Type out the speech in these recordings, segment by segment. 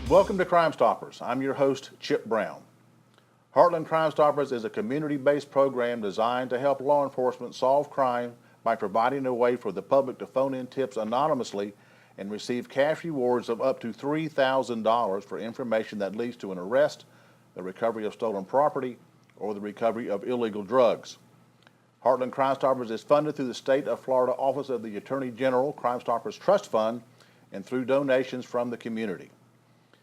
Welcome to Crime Stoppers. I'm your host, Chip Brown. Heartland Crime Stoppers is a community-based program designed to help law enforcement solve crime by providing a way for the public to phone in tips anonymously and receive cash rewards of up to $3,000 for information that leads to an arrest, the recovery of stolen property, or the recovery of illegal drugs. Heartland Crime Stoppers is funded through the State of Florida Office of the Attorney General Crime Stoppers Trust Fund and through donations from the community.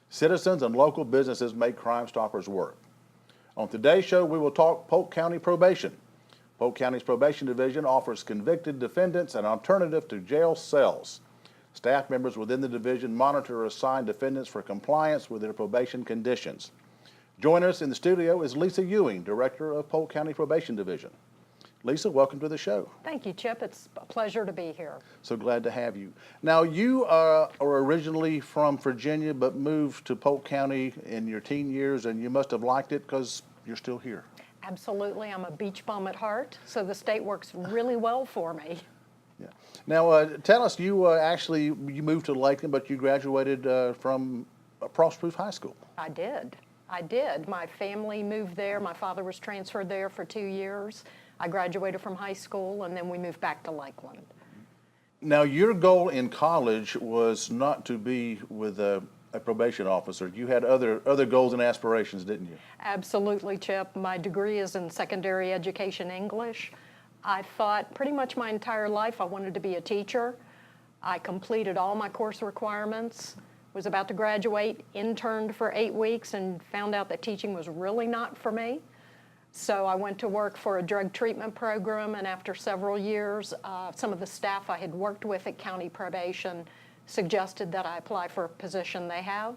Citizens and local businesses make Crime Stoppers work. On today's show, we will talk Polk County Probation. Polk County's Probation Division offers convicted defendants an alternative to jail cells. Staff members within the division monitor or assign defendants for compliance with their probation conditions. Joining us in the studio is Lisa Ewing, Director of Polk County Probation Division. Lisa, welcome to the show. Thank you, Chip. It's a pleasure to be here. So glad to have you. Now, you are originally from Virginia, but moved to Polk County in your teen years, and you must have liked it because you're still here. Absolutely. I'm a beach bum at heart, so the state works really well for me. Yeah. Now, tell us, you moved to Lakeland, but you graduated from Frostproof High School. I did. My family moved there. My father was transferred there for 2 years. I graduated from high school, and then we moved back to Lakeland. Now, your goal in college was not to be with a probation officer. You had other goals and aspirations, didn't you? Absolutely, Chip. My degree is in secondary education English. I thought pretty much my entire life I wanted to be a teacher. I completed all my course requirements, was about to graduate, interned for 8 weeks, and found out that teaching was really not for me. So I went to work for a drug treatment program, and after several years, some of the staff I had worked with at County Probation suggested that I apply for a position they have,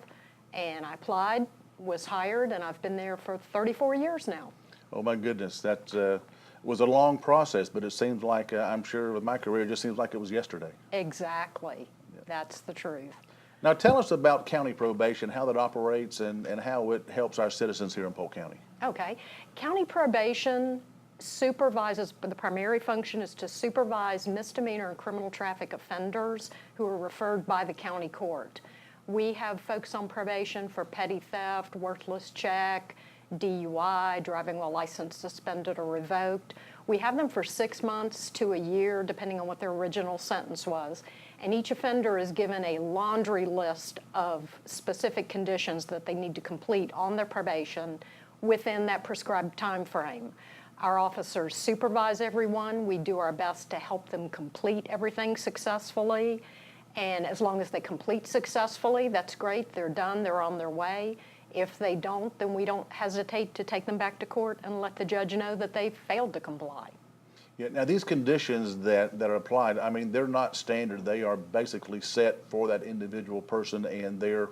and I applied, was hired, and I've been there for 34 years now. Oh my goodness, that was a long process, but it seems like, I'm sure with my career, it just seems like it was yesterday. Exactly, yeah. That's the truth. Now tell us about county probation, how that operates, and how it helps our citizens here in Polk County. Okay. County probation supervises, the primary function is to supervise misdemeanor and criminal traffic offenders who are referred by the county court. We have folks on probation for petty theft, worthless check, DUI, driving while license suspended or revoked. We have them for 6 months to a year, depending on what their original sentence was. And each offender is given a laundry list of specific conditions that they need to complete on their probation within that prescribed time frame. Our officers supervise everyone. We do our best to help them complete everything successfully. And as long as they complete successfully, that's great. They're done. They're on their way. If they don't, then we don't hesitate to take them back to court and let the judge know that they failed to comply. Yeah, now these conditions that are applied, I mean, they're not standard. They are basically set for that individual person and their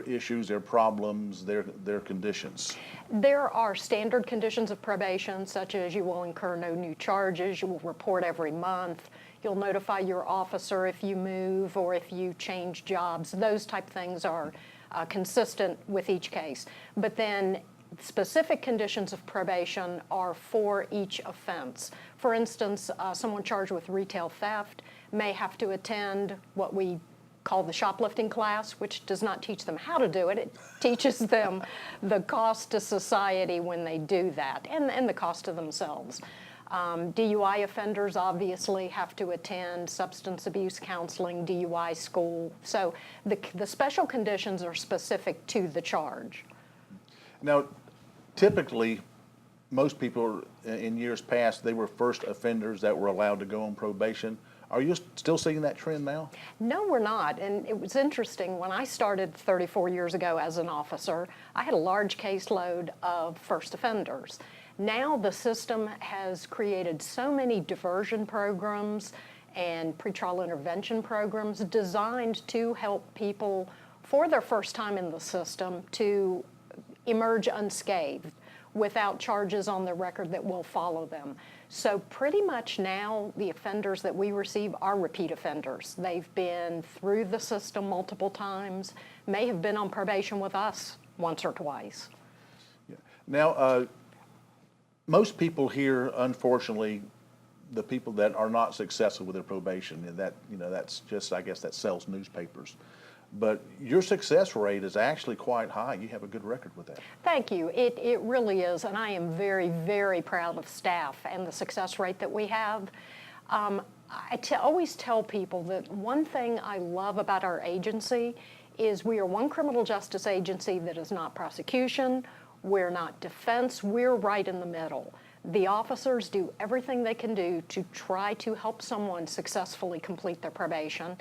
issues, their problems, their conditions. There are standard conditions of probation, such as you will incur no new charges, you will report every month, you'll notify your officer if you move or if you change jobs. Those type things are consistent with each case. But then specific conditions of probation are for each offense. For instance, someone charged with retail theft may have to attend what we call the shoplifting class, which does not teach them how to do it. It teaches them the cost to society when they do that, and the cost to themselves. DUI offenders obviously have to attend substance abuse counseling, DUI school. So the special conditions are specific to the charge. Now, typically, most people in years past, they were first offenders that were allowed to go on probation. Are you still seeing that trend now? No, we're not. And it was interesting. When I started 34 years ago as an officer, I had a large caseload of first offenders. Now the system has created so many diversion programs and pretrial intervention programs designed to help people for their first time in the system to emerge unscathed without charges on their record that will follow them. So pretty much now the offenders that we receive are repeat offenders. They've been through the system multiple times, may have been on probation with us once or twice. Yeah. Now, most people here, unfortunately, the people that are not successful with their probation, and that, that's just, I guess, that sells newspapers. but your success rate is actually quite high. You have a good record with that. Thank you. It really is, and I am very, very proud of staff and the success rate that we have. Always tell people that one thing I love about our agency is we are one criminal justice agency that is not prosecution, we're not defense, we're right in the middle. The officers do everything they can do to try to help someone successfully complete their probation,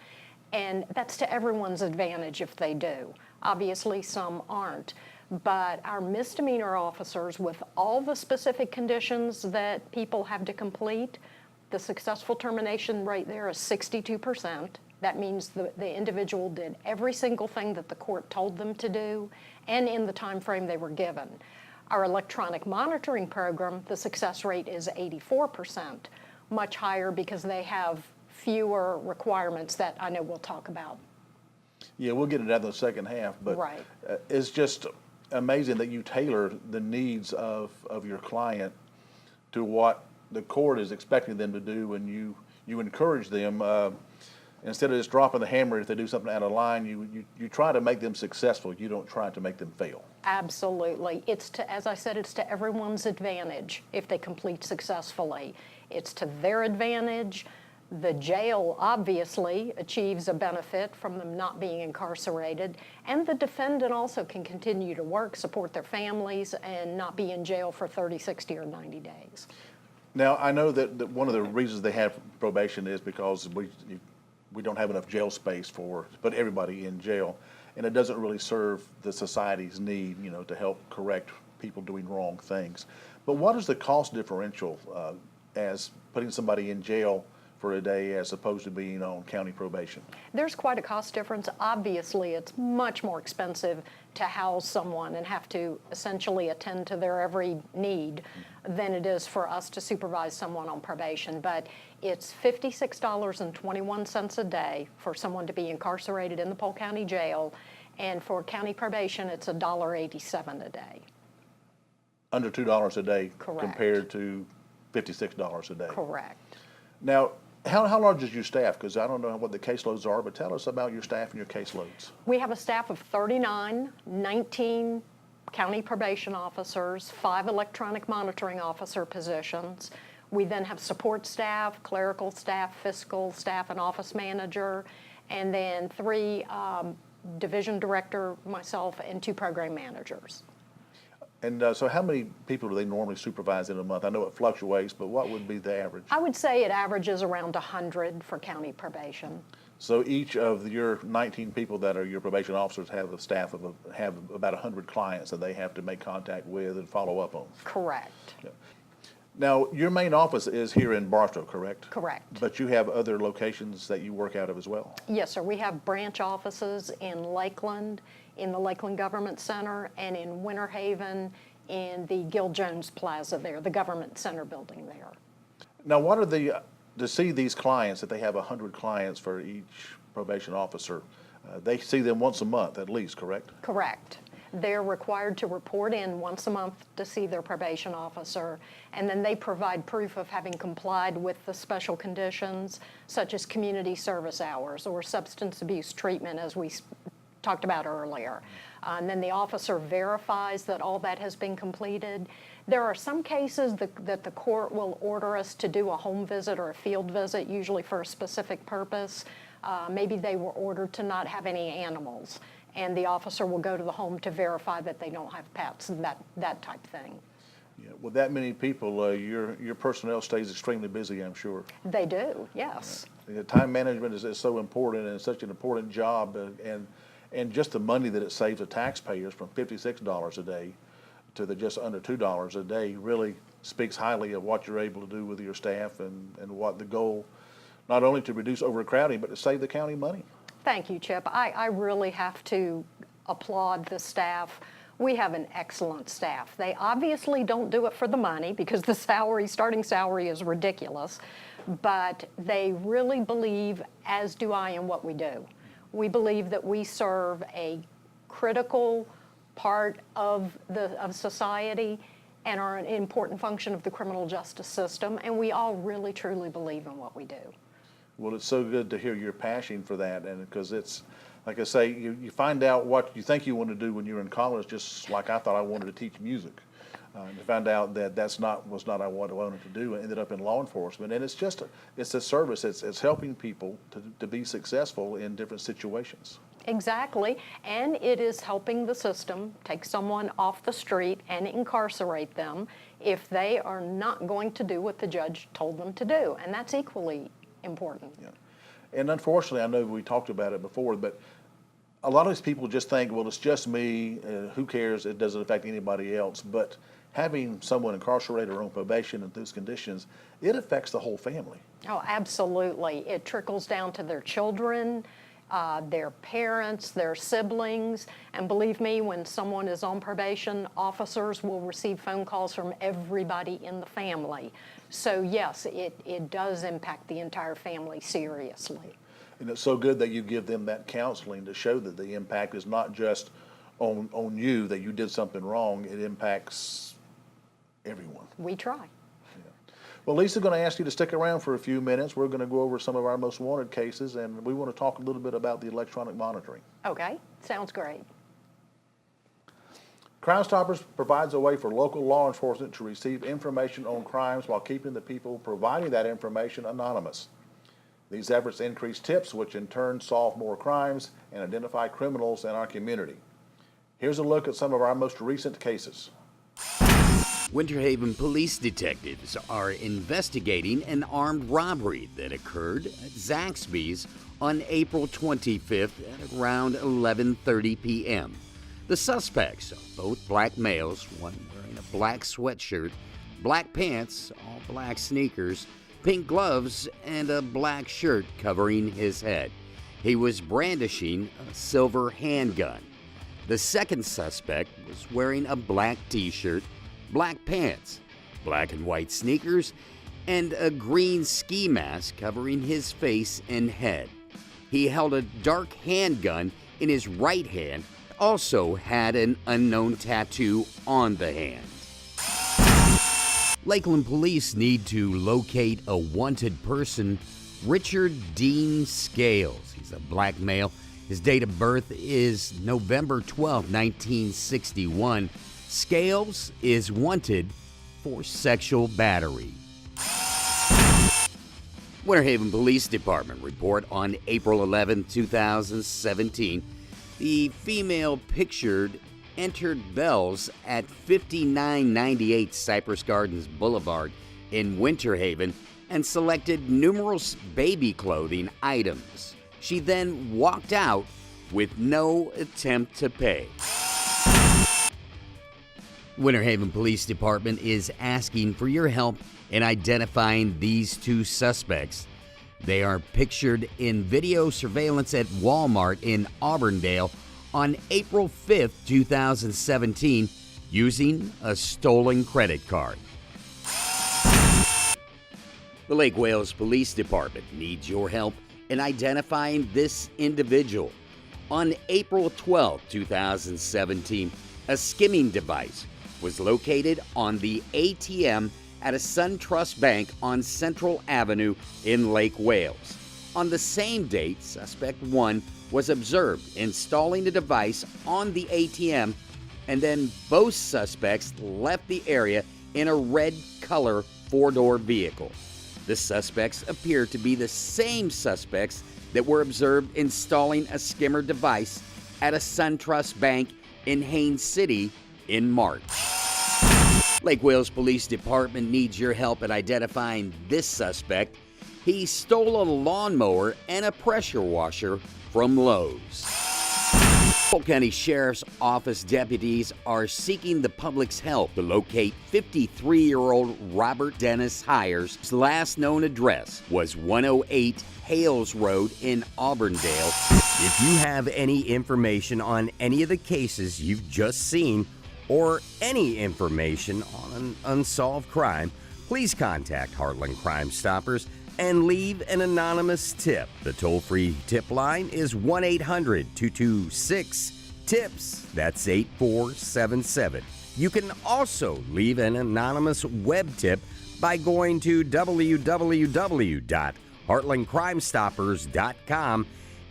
and that's to everyone's advantage if they do. Obviously, some aren't. But our misdemeanor officers, with all the specific conditions that people have to complete, the successful termination rate there is 62%. That means the individual did every single thing that the court told them to do and in the time frame they were given. Our electronic monitoring program, the success rate is 84%, much higher because they have fewer requirements that I know we'll talk about. Yeah, we'll get into that in the second half, but Right. It's just amazing that you tailor the needs of your client to what the court is expecting them to do, and you encourage them. Instead of just dropping the hammer if they do something out of line, you try to make them successful. You don't try to make them fail. Absolutely. As I said, it's to everyone's advantage if they complete successfully. It's to their advantage. The jail obviously achieves a benefit from them not being incarcerated, and the defendant also can continue to work, support their families, and not be in jail for 30, 60, or 90 days. Now, I know that one of the reasons they have probation is because we don't have enough jail space to put everybody in jail, and it doesn't really serve the society's need, to help correct people doing wrong things. But what is the cost differential as putting somebody in jail for a day as opposed to being on county probation? There's quite a cost difference. Obviously, it's much more expensive to house someone and have to essentially attend to their every need than it is for us to supervise someone on probation. But it's $56.21 a day for someone to be incarcerated in the Polk County Jail, and for county probation, it's $1.87 a day. Under $2 a day. Correct. Compared to $56 a day. Correct. Now, how large is your staff? Because I don't know what the caseloads are, but tell us about your staff and your caseloads. We have a staff of 39, 19 county probation officers, 5 electronic monitoring officer positions. We then have support staff, clerical staff, fiscal staff, and office manager, and then 3 division director, myself, and 2 program managers. And so how many people do they normally supervise in a month? I know it fluctuates, but what would be the average? I would say it averages around 100 for county probation. So each of your 19 people that are your probation officers have a staff have about 100 clients that they have to make contact with and follow up on. Correct. Yeah. Now, your main office is here in Barstow, correct? Correct. But you have other locations that you work out of as well? Yes, sir. We have branch offices in Lakeland, in the Lakeland Government Center, and in Winter Haven in the Gil Jones Plaza there, the Government Center building there. Now, what are to see these clients, that they have 100 clients for each probation officer, they see them once a month at least, correct? Correct. They're required to report in once a month to see their probation officer, and then they provide proof of having complied with the special conditions, such as community service hours or substance abuse treatment, as we talked about earlier. And then the officer verifies that all that has been completed. There are some cases that the court will order us to do a home visit or a field visit, usually for a specific purpose. Maybe they were ordered to not have any animals, and the officer will go to the home to verify that they don't have pets and that type thing. Yeah, with that many people, your personnel stays extremely busy, I'm sure. They do, yes. Time management is so important, and it's such an important job, and just the money that it saves the taxpayers from $56 a day to the just under $2 a day really speaks highly of what you're able to do with your staff and what the goal, not only to reduce overcrowding, but to save the county money. Thank you, Chip. I really have to applaud the staff. We have an excellent staff. They obviously don't do it for the money because the starting salary is ridiculous, but they really believe, as do I, in what we do. We believe that we serve a critical part of society and are an important function of the criminal justice system, and we all really truly believe in what we do. Well, it's so good to hear your passion for that, and because like I say, you find out what you think you want to do when you're in college, just like I thought I wanted to teach music. And to find out that was not what I wanted to do, and ended up in law enforcement. And it's a service. It's helping people to be successful in different situations. Exactly, and it is helping the system take someone off the street and incarcerate them if they are not going to do what the judge told them to do, and that's equally important. Yeah. And unfortunately, I know we talked about it before, but a lot of these people just think, well, it's just me, who cares, it doesn't affect anybody else. But having someone incarcerated or on probation in those conditions, it affects the whole family. Oh, absolutely. It trickles down to their children, their parents, their siblings, and believe me, when someone is on probation, officers will receive phone calls from everybody in the family. So yes, it does impact the entire family seriously. And it's so good that you give them that counseling to show that the impact is not just on you, that you did something wrong, it impacts everyone. We try. Well, Lisa's going to ask you to stick around for a few minutes. We're going to go over some of our most wanted cases, and we want to talk a little bit about the electronic monitoring. Okay, sounds great. Crime Stoppers provides a way for local law enforcement to receive information on crimes while keeping the people providing that information anonymous. These efforts increase tips, which in turn solve more crimes and identify criminals in our community. Here's a look at some of our most recent cases. Winter Haven police detectives are investigating an armed robbery that occurred at Zaxby's on April 25th at around 11:30 p.m. The suspects are both black males, one wearing a black sweatshirt, black pants, all black sneakers, pink gloves, and a black shirt covering his head. He was brandishing a silver handgun. The second suspect was wearing a black t-shirt, black pants, black and white sneakers, and a green ski mask covering his face and head. He held a dark handgun in his right hand, also had an unknown tattoo on the hand. Lakeland police need to locate a wanted person, Richard Dean Scales. He's a black male. His date of birth is November 12, 1961. Scales is wanted for sexual battery. Winter Haven Police Department report on April 11, 2017. The female pictured entered Bell's at 5998 Cypress Gardens Boulevard in Winter Haven and selected numerous baby clothing items. She then walked out with no attempt to pay. Winter Haven Police Department is asking for your help in identifying these two suspects. They are pictured in video surveillance at Walmart in Auburndale on April 5th, 2017, using a stolen credit card. The Lake Wales Police Department needs your help in identifying this individual. On April 12, 2017, a skimming device was located on the ATM at a SunTrust Bank on Central Avenue in Lake Wales. On the same date, suspect 1 was observed installing the device on the ATM, and then both suspects left the area in a red color 4-door vehicle. The suspects appear to be the same suspects that were observed installing a skimmer device at a SunTrust Bank in Haines City in March. Lake Wales Police Department needs your help in identifying this suspect. He stole a lawnmower and a pressure washer from Lowe's. Polk County Sheriff's Office deputies are seeking the public's help to locate 53-year-old Robert Dennis Hires. His last known address was 108 Hales Road in Auburndale. If you have any information on any of the cases you've just seen or any information on an unsolved crime, please contact Heartland Crime Stoppers and leave an anonymous tip. The toll-free tip line is 1-800-226-TIPS. That's 8477. You can also leave an anonymous web tip by going to www.heartlandcrimestoppers.com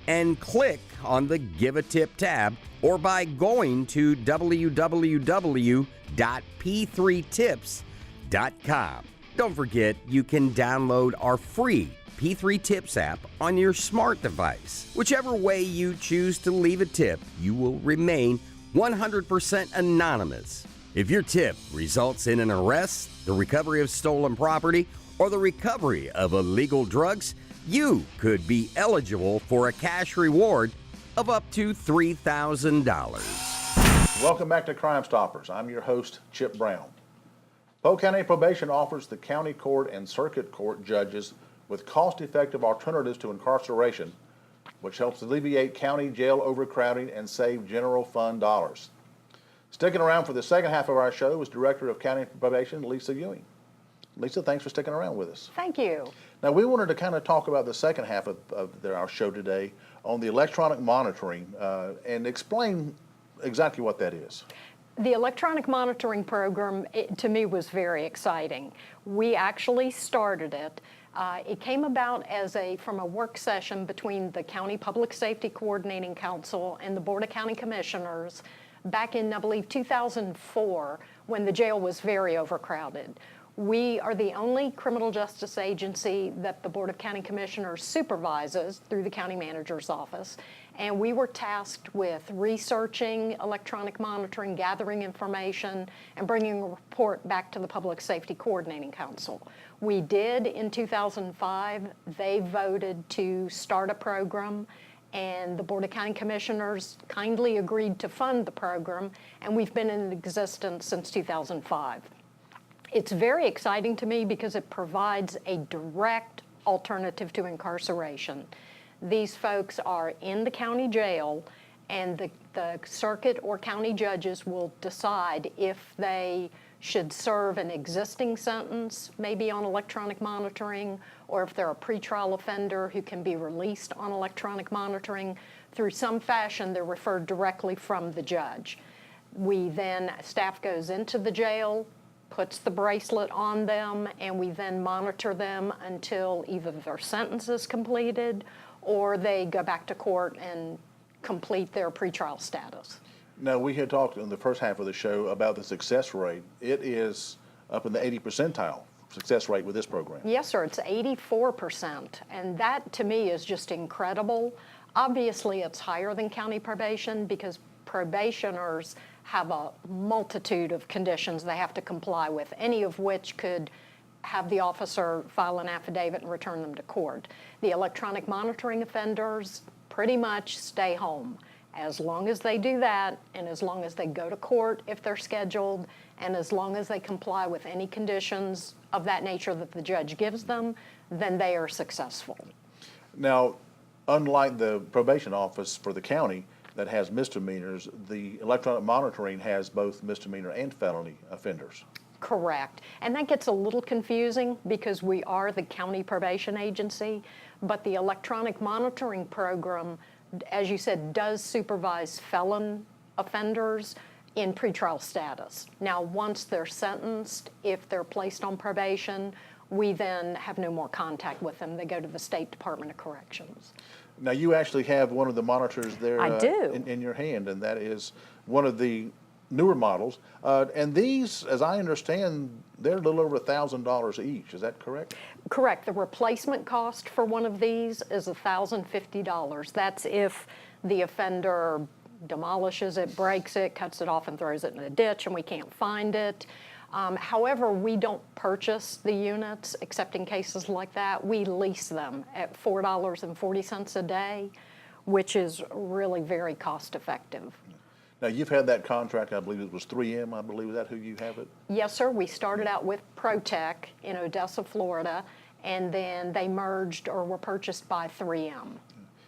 and click on the Give a Tip tab, or by going to www.p3tips.com. Don't forget, you can download our free P3 Tips app on your smart device. Whichever way you choose to leave a tip, you will remain 100% anonymous. If your tip results in an arrest, the recovery of stolen property, or the recovery of illegal drugs, you could be eligible for a cash reward of up to $3,000. Welcome back to Crime Stoppers. I'm your host, Chip Brown. Polk County Probation offers the county court and circuit court judges with cost-effective alternatives to incarceration, which helps alleviate county jail overcrowding and save general fund dollars. Sticking around for the second half of our show is Director of County Probation, Lisa Ewing. Lisa, thanks for sticking around with us. Thank you. Now, we wanted to kind of talk about the second half of our show today on the electronic monitoring and explain exactly what that is. The electronic monitoring program, to me, was very exciting. We actually started it. It came about from a work session between the County Public Safety Coordinating Council and the Board of County Commissioners back in, I believe, 2004, when the jail was very overcrowded. We are the only criminal justice agency that the Board of County Commissioners supervises through the county manager's office. And we were tasked with researching electronic monitoring, gathering information, and bringing a report back to the Public Safety Coordinating Council. We did in 2005. They voted to start a program, and the Board of County Commissioners kindly agreed to fund the program, and we've been in existence since 2005. It's very exciting to me because it provides a direct alternative to incarceration. These folks are in the county jail, and the circuit or county judges will decide if they should serve an existing sentence, maybe on electronic monitoring, or if they're a pretrial offender who can be released on electronic monitoring. Through some fashion, they're referred directly from the judge. Staff goes into the jail, puts the bracelet on them, and we then monitor them until either their sentence is completed or they go back to court and complete their pretrial status. Now, we had talked in the first half of the show about the success rate. It is up in the 80 percentile success rate with this program. Yes, sir, it's 84%, and that to me is just incredible. Obviously, it's higher than county probation because probationers have a multitude of conditions they have to comply with, any of which could have the officer file an affidavit and return them to court. The electronic monitoring offenders pretty much stay home. As long as they do that, and as long as they go to court if they're scheduled, and as long as they comply with any conditions of that nature that the judge gives them, then they are successful. Now, unlike the probation office for the county that has misdemeanors, the electronic monitoring has both misdemeanor and felony offenders. Correct. And that gets a little confusing because we are the county probation agency, but the electronic monitoring program, as you said, does supervise felon offenders in pretrial status. Now, once they're sentenced, if they're placed on probation, we then have no more contact with them. They go to the State Department of Corrections. Now, you actually have one of the monitors there I do. In your hand, and that is one of the newer models. And these, as I understand, they're a little over $1,000 each. Is that correct? Correct. The replacement cost for one of these is $1,050. That's if the offender demolishes it, breaks it, cuts it off, and throws it in a ditch, and we can't find it. However, we don't purchase the units except in cases like that. We lease them at $4.40 a day, which is really very cost effective. Now, you've had that contract, I believe it was 3M, I believe. Is that who you have it? Yes, sir. We started out with ProTech in Odessa, Florida, and then they merged or were purchased by 3M.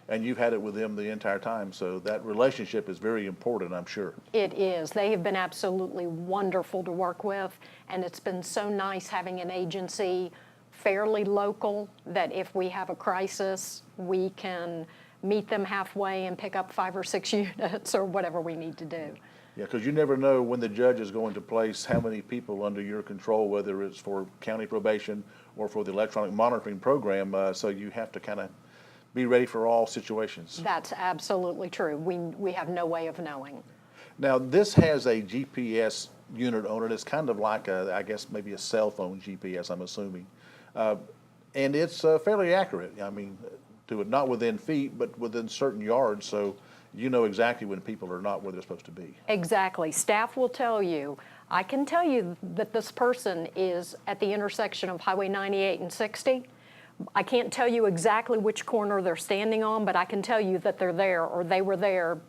And you've had it with them the entire time, so that relationship is very important, I'm sure. It is. They have been absolutely wonderful to work with, and it's been so nice having an agency fairly local that if we have a crisis, we can meet them halfway and pick up 5 or 6 units or whatever we need to do. Yeah, because you never know when the judge is going to place how many people under your control, whether it's for county probation or for the electronic monitoring program, so you have to kind of be ready for all situations. That's absolutely true. We have no way of knowing. Now, this has a GPS unit on it. It's kind of like I guess maybe a cell phone GPS, I'm assuming. And it's fairly accurate. I mean, to it, not within feet, but within certain yards, so you know exactly when people are not where they're supposed to be. Exactly. Staff will tell you. I can tell you that this person is at the intersection of Highway 98 and 60. I can't tell you exactly which corner they're standing on, but I can tell you that they're there or they were there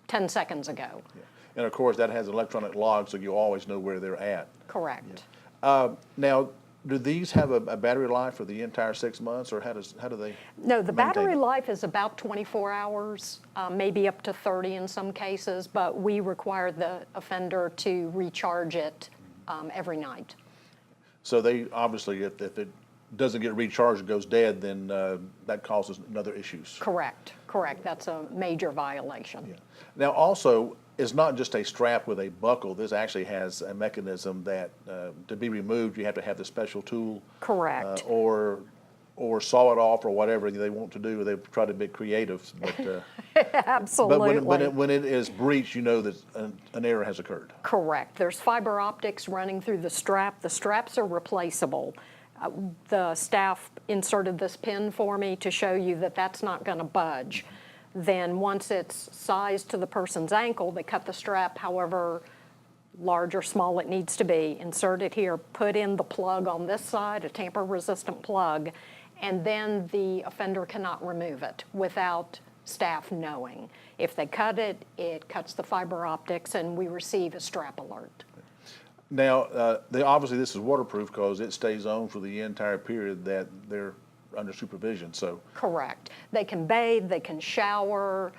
10 seconds ago. Yeah. And of course, that has electronic log, so you always know where they're at. Correct. Now, do these have a battery life for the entire 6 months, or how do they? No, the battery maintain it? life is about 24 hours, maybe up to 30 in some cases, but we require the offender to recharge it every night. So they obviously, if it doesn't get recharged and goes dead, then that causes another issues. Correct. That's a major violation. Yeah. Now, also, it's not just a strap with a buckle. This actually has a mechanism that to be removed, you have to have the special tool. Correct. Or saw it off or whatever they want to do. They try to be creative, but Absolutely. but when it is breached, you know that an error has occurred. Correct. There's fiber optics running through the strap. The straps are replaceable. The staff inserted this pin for me to show you that that's not going to budge. Then once it's sized to the person's ankle, they cut the strap however large or small it needs to be, insert it here, put in the plug on this side, a tamper-resistant plug, and then the offender cannot remove it without staff knowing. If they cut it, it cuts the fiber optics and we receive a strap alert. Now, obviously this is waterproof because it stays on for the entire period that they're under supervision, so. Correct. They can bathe, they can shower,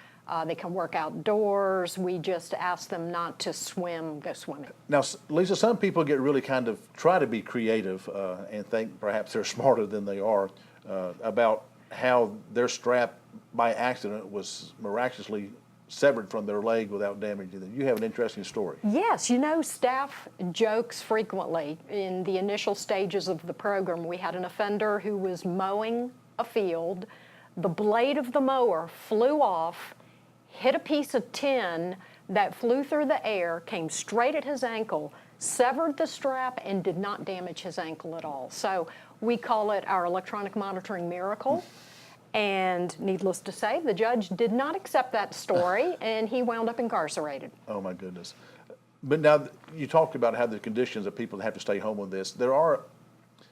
they can work outdoors. We just ask them not to go swimming. Now, Lisa, some people get really try to be creative and think perhaps they're smarter than they are about how their strap by accident was miraculously severed from their leg without damaging them. You have an interesting story. Yes, staff jokes frequently. In the initial stages of the program, we had an offender who was mowing a field. The blade of the mower flew off, hit a piece of tin that flew through the air, came straight at his ankle, severed the strap, and did not damage his ankle at all. So we call it our electronic monitoring miracle. And needless to say, the judge did not accept that story, and he wound up incarcerated. Oh, my goodness. But now, you talked about how the conditions of people that have to stay home with this. There are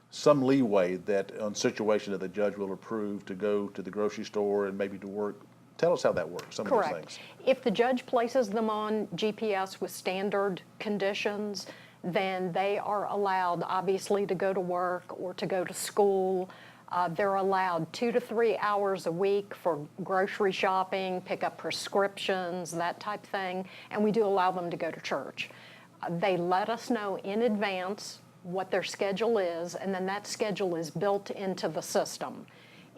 some leeway that on situation that the judge will approve to go to the grocery store and maybe to work. Tell us how that works, some of those things. If the judge places them on GPS with standard conditions, then they are allowed, obviously, to go to work or to go to school. They're allowed 2 to 3 hours a week for grocery shopping, pick up prescriptions, that type thing, and we do allow them to go to church. They let us know in advance what their schedule is, and then that schedule is built into the system.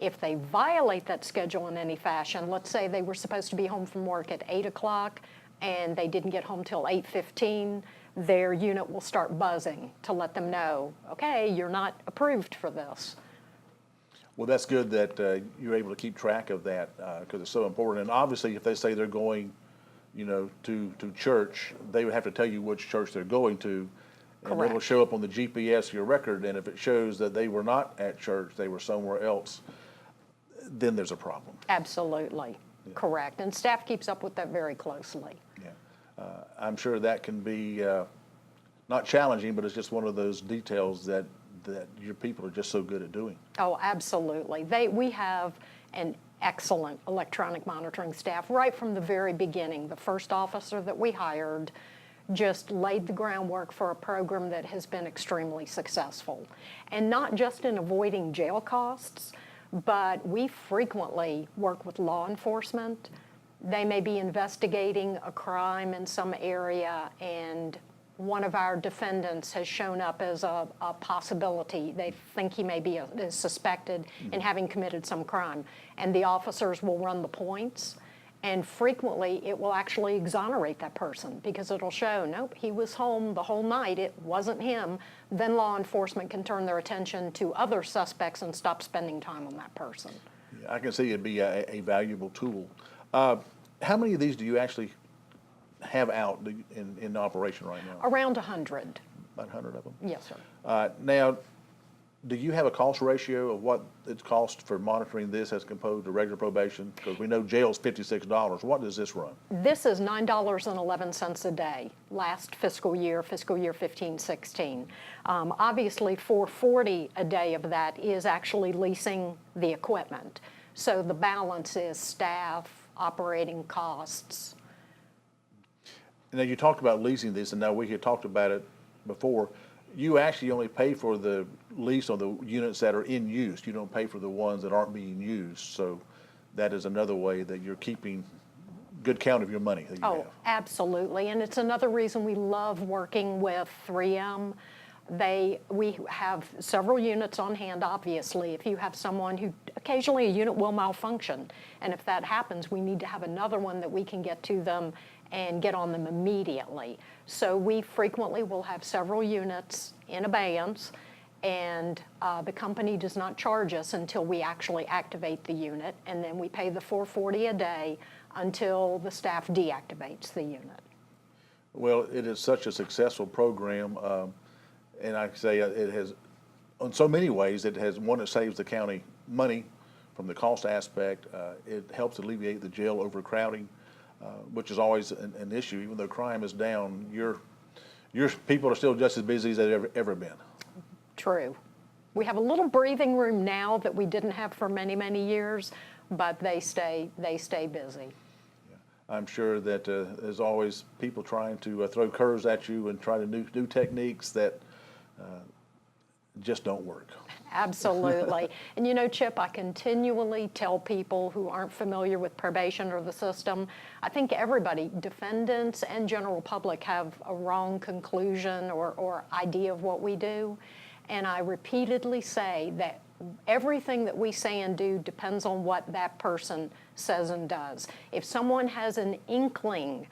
If they violate that schedule in any fashion, let's say they were supposed to be home from work at 8 o'clock and they didn't get home till 8:15, their unit will start buzzing to let them know, okay, you're not approved for this. Well, that's good that you're able to keep track of that because it's so important. And obviously, if they say they're going, to church, they would have to tell you which church they're going to. And Correct. it'll show up on the GPS, your record, and if it shows that they were not at church, they were somewhere else, then there's a problem. Absolutely. Yeah. Correct. And staff keeps up with that very closely. Yeah. I'm sure that can be not challenging, but it's just one of those details that your people are just so good at doing. Oh, absolutely. We have an excellent electronic monitoring staff right from the very beginning. The first officer that we hired just laid the groundwork for a program that has been extremely successful. And not just in avoiding jail costs, but we frequently work with law enforcement. They may be investigating a crime in some area, and one of our defendants has shown up as a possibility. They think he may be is suspected in having committed some crime. And the officers will run the points, and frequently it will actually exonerate that person because it'll show, nope, he was home the whole night, it wasn't him. Then law enforcement can turn their attention to other suspects and stop spending time on that person. Yeah. I can see it'd be a valuable tool. How many of these do you actually have out in operation right now? Around 100. About 100 of them? Yes, sir. Now, do you have a cost ratio of what it costs for monitoring this as compared to regular probation? Because we know jail's $56. What does this run? This is $9.11 a day, last fiscal year 15-16. Obviously, $4.40 a day of that is actually leasing the equipment. So the balance is staff, operating costs. Now, you talked about leasing this, and now we had talked about it before. You actually only pay for the lease on the units that are in use. You don't pay for the ones that aren't being used. So that is another way that you're keeping good count of your money that you have. Absolutely. And it's another reason we love working with 3M. We have several units on hand, obviously. If you have someone who, occasionally a unit will malfunction. And if that happens, we need to have another one that we can get to them and get on them immediately. So we frequently will have several units in abeyance, and the company does not charge us until we actually activate the unit, and then we pay the $4.40 a day until the staff deactivates the unit. Well, it is such a successful program, and I say it has, in so many ways, it saves the county money from the cost aspect. It helps alleviate the jail overcrowding, which is always an issue. Even though crime is down, your people are still just as busy as they've ever been. True. We have a little breathing room now that we didn't have for many, many years, but they stay busy. I'm sure that there's always people trying to throw curves at you and try to do techniques that just don't work. Absolutely. And you know, Chip, I continually tell people who aren't familiar with probation or the system, I think everybody, defendants and general public, have a wrong conclusion or idea of what we do. And I repeatedly say that everything that we say and do depends on what that person says and does. If someone has an inkling,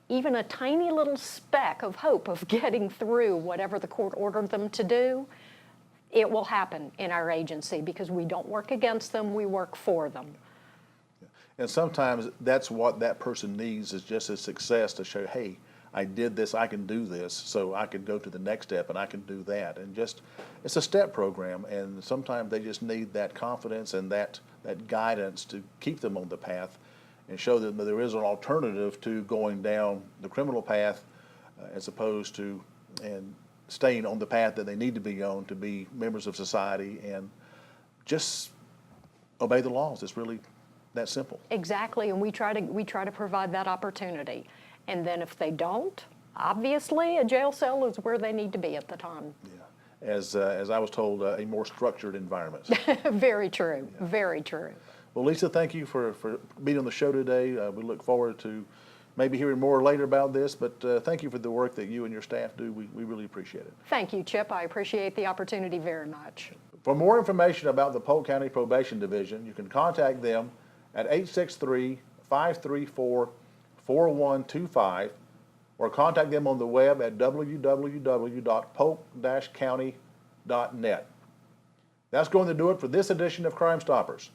even a tiny little speck of hope of getting through whatever the court ordered them to do, it will happen in our agency because we don't work against them, we work for them. And sometimes that's what that person needs, is just a success to show, hey, I did this, I can do this, so I can go to the next step and I can do that. And just, it's a step program, and sometimes they just need that confidence and that guidance to keep them on the path and show them that there is an alternative to going down the criminal path as opposed to and staying on the path that they need to be on to be members of society and just obey the laws. It's really that simple. Exactly, and we try to provide that opportunity. And then if they don't, obviously a jail cell is where they need to be at the time. Yeah, as I was told, a more structured environment. Very true, yeah. Very true. Well, Lisa, thank you for being on the show today. We look forward to maybe hearing more later about this, but thank you for the work that you and your staff do. We really appreciate it. Thank you, Chip. I appreciate the opportunity very much. For more information about the Polk County Probation Division, you can contact them at 863-534-4125 or contact them on the web at www.polk-county.net. That's going to do it for this edition of Crime Stoppers.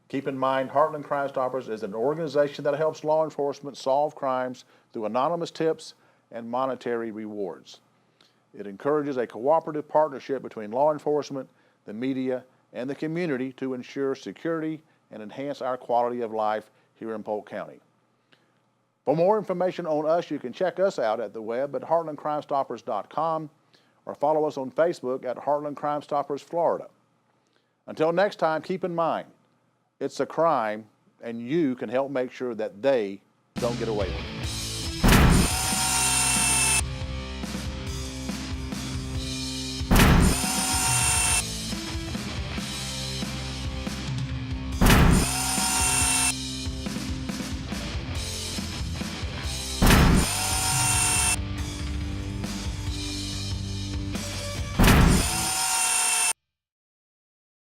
Keep in mind, Heartland Crime Stoppers is an organization that helps law enforcement solve crimes through anonymous tips and monetary rewards. It encourages a cooperative partnership between law enforcement, the media, and the community to ensure security and enhance our quality of life here in Polk County. For more information on us, you can check us out at the web at heartlandcrimestoppers.com or follow us on Facebook at Heartland Crime Stoppers Florida. Until next time, keep in mind, it's a crime, and you can help make sure that they don't get away with it.